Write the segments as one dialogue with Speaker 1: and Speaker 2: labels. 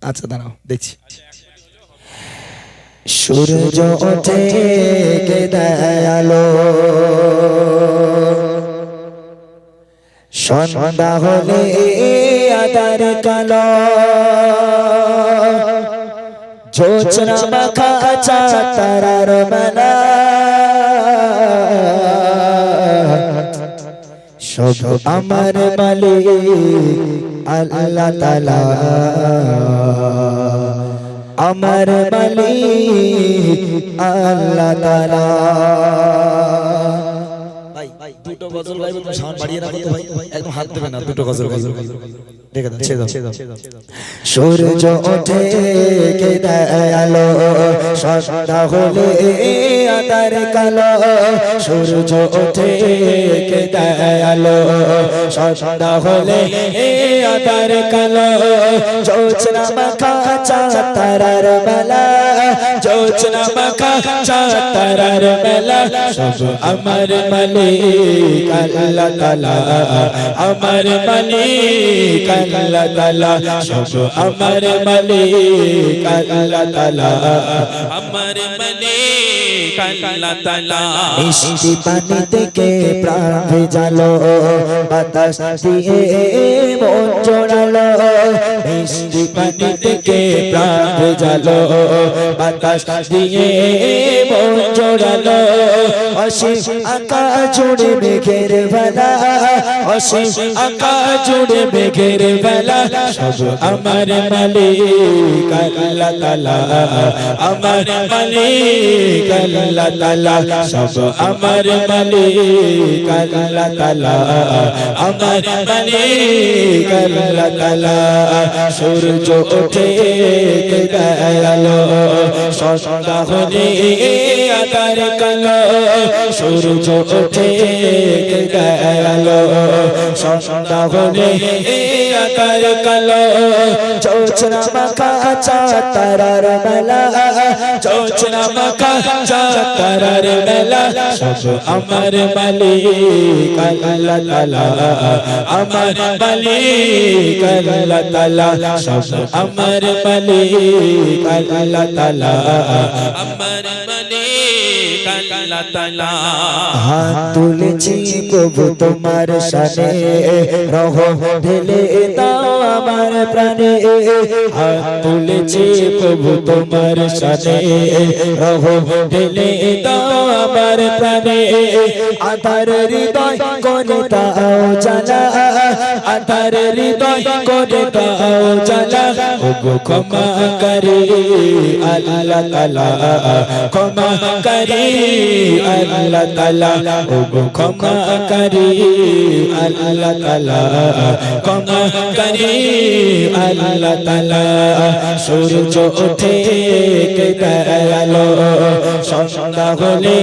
Speaker 1: আচ্ছা দাঁড়াও দেখছি।
Speaker 2: সূর্য ওঠে কে দেয় আলো, সন্ধ্যা হলে আঁধার কালো, জোছনা মাখা চাঁদ তারার মেলা, সব আমার মালিক আল্লাহ তাআলা, আমার মালিক আল্লাহ তাআলা।
Speaker 1: ভাই দুটো গজল গাইবো, তুমি সাউন্ড বাড়িয়ে রাখো তো ভাই, একদম হাত দেবে না, দুটো গজল রেখে দাও, ছেড়ে দাও।
Speaker 2: সূর্য ওঠে কে দেয় আলো, সন্ধ্যা হলে আঁধার কালো, সূর্য ওঠে কে দেয় আলো, সন্ধ্যা হলে আঁধার কালো, জোছনা মাখা চাঁদ তারার মেলা, জোছনা মাখা চাঁদ তারার মেলা, সব আমার মালিক আল্লাহ তাআলা, আমার মালিক আল্লাহ তাআলা, সব আমার মালিক আল্লাহ তাআলা,
Speaker 3: আমার মালিক আল্লাহ তাআলা।
Speaker 2: মিষ্টি পানি থেকে প্রাণ ভেজালো, বাতাস দিয়ে মন জোড়ালো, মিষ্টি পানি থেকে প্রাণ ভেজালো, বাতাস দিয়ে মন জোড়ালো, অসীম আকাশ জুড়ে মেঘের বেলা, অসীম আকাশ জুড়ে মেঘের বেলা, সব আমার মালিক আল্লাহ তাআলা, আমার মালিক আল্লাহ তাআলা, সব আমার মালিক আল্লাহ তাআলা, আমার মালিক আল্লাহ তাআলা। সূর্য ওঠে কে দেয় আলো, সন্ধ্যা হলে আঁধার কালো, সূর্য ওঠে কে দেয় আলো, সন্ধ্যা হলে আঁধার কালো, জোছনা মাখা চাঁদ তারার মেলা, জোছনা মাখা চাঁদ তারার মেলা, সব আমার মালিক আল্লাহ তাআলা, আমার মালিক আল্লাহ তাআলা, সব আমার মালিক আল্লাহ তাআলা,
Speaker 3: আমার মালিক আল্লাহ তাআলা।
Speaker 2: হাত তুলেছি প্রভু তোমার শানে, রহম ঢেলে দাও আমার প্রাণে, হাত তুলেছি প্রভু তোমার শানে, রহম ঢেলে দাও আমার প্রাণে, আধার হৃদয় করে দাও জ্বালা, আধার হৃদয় করে দাও জ্বালা, ওগো ক্ষমা করে আল্লাহ তাআলা, ক্ষমা করে আল্লাহ তাআলা, ওগো ক্ষমা করে আল্লাহ তাআলা, ক্ষমা করে আল্লাহ তাআলা। সূর্য ওঠে কে দেয় আলো, সন্ধ্যা হলে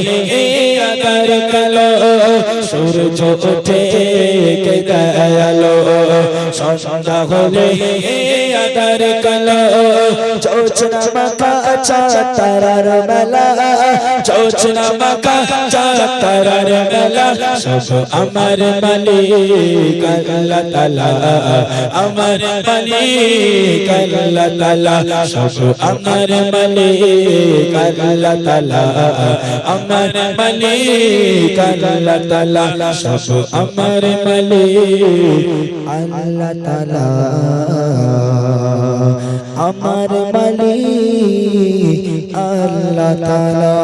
Speaker 2: আঁধার কালো, সূর্য ওঠে কে দেয় আলো, সন্ধ্যা হলে আঁধার কালো, জোছনা মাখা চাঁদ তারার মেলা, জোছনা মাখা চাঁদ তারার মেলা, সব আমার মালিক আল্লাহ তাআলা, আমার মালিক আল্লাহ তাআলা, সব আমার মালিক আল্লাহ তাআলা, আমার মালিক আল্লাহ তাআলা, সব আমার মালিক আল্লাহ তাআলা, আমার মালিক আল্লাহ তাআলা।